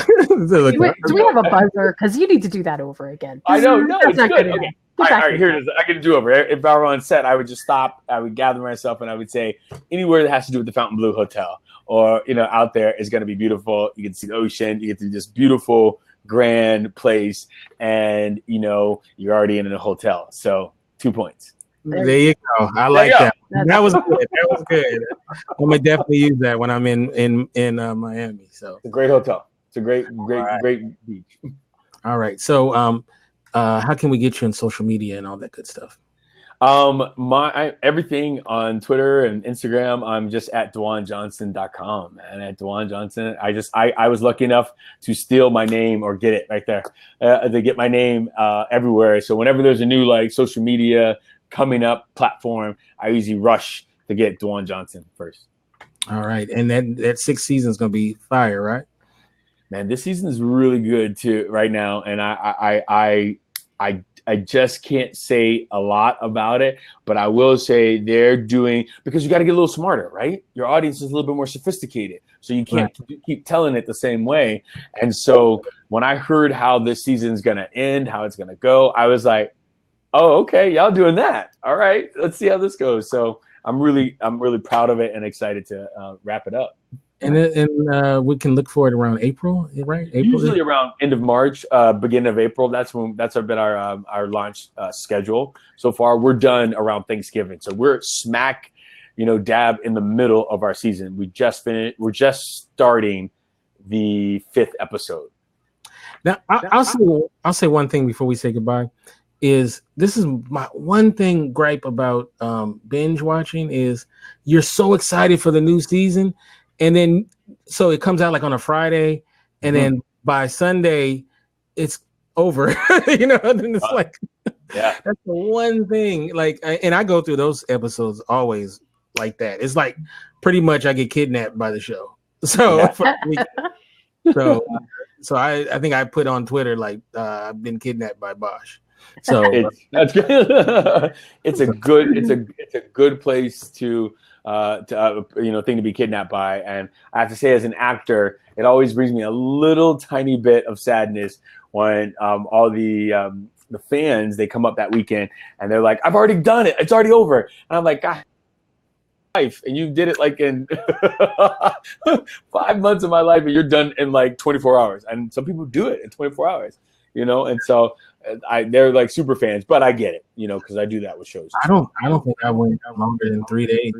do we have a buzzer? Because you need to do that over again. I know. No, it's good. Okay. All right, here it is. I can do over. If I were on set, I would just stop. I would gather myself, and I would say, anywhere that has to do with the Fontainebleau Hotel, or out there is going to be beautiful. You can see the ocean. You get to this beautiful, grand place, and you're already in a hotel. So 2 points. There you go. I like that. That was good. That was good. I'm gonna definitely use that when I'm in Miami. So it's a great hotel. It's a great beach. All right. So, how can we get you on social media and all that good stuff? Everything on Twitter and Instagram, I'm just at DaJuanJohnson.com, and at DaJuan Johnson. I was lucky enough to steal my name or get it right there, to get my name everywhere. So whenever there's a new like social media coming up platform, I usually rush to get DaJuan Johnson first. All right. And that sixth season is going to be fire, right? Man, this season is really good too right now, and I I just can't say a lot about it, but I will say they're doing, because you got to get a little smarter, right? Your audience is a little bit more sophisticated, so you can't keep telling it the same way. And so when I heard how this season's gonna end, how it's gonna go, I was like, oh, okay, y'all doing that. All right, let's see how this goes. So I'm really proud of it and excited to wrap it up. And we can look for it around April, right? April, usually around end of March, beginning of April. That's been our launch schedule so far. We're done around Thanksgiving, so we're smack, dab in the middle of our season. We just finished. We're just starting the 5th episode. Now, I'll say one thing before we say goodbye. This is my one thing gripe about binge watching is you're so excited for the new season. And then, so it comes out like on a Friday, and then by Sunday, it's over. And it's like, that's the one thing. Like, and I go through those episodes always like that. It's like pretty much I get kidnapped by the show. So, so I think I put on Twitter like I've been kidnapped by Bosch. So that's good. It's a good place to thing to be kidnapped by. And I have to say, as an actor, it always brings me a little tiny bit of sadness when all the fans, they come up that weekend and they're like, I've already done it, it's already over. And I'm like, God, life, and you did it like in 5 months of my life, and you're done in like 24 hours. And some people do it in 24 hours, and so they're like super fans, but I get it, because I do that with shows. I don't think I went longer than 3 days.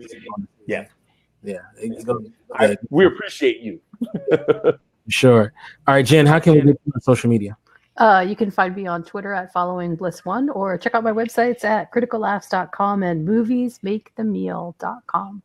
Yeah. We appreciate you. Sure. All right, Jen, how can we get you on social media? You can find me on Twitter at followingbliss1, or check out my websites at criticallaughs.com and moviesmakethemeal.com.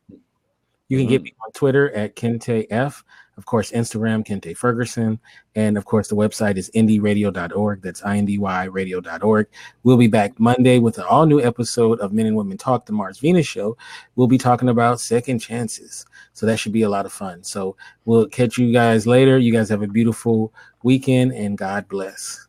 You can get me on Twitter at Kente F. Of course, Instagram, Kente Ferguson. And of course, the website is indyradio.org. That's indyradio.org. We'll be back Monday with an all new episode of Men and Women Talk, the Mars Venus Show. We'll be talking about second chances. So that should be a lot of fun. So we'll catch you guys later. You guys have a beautiful weekend, and God bless.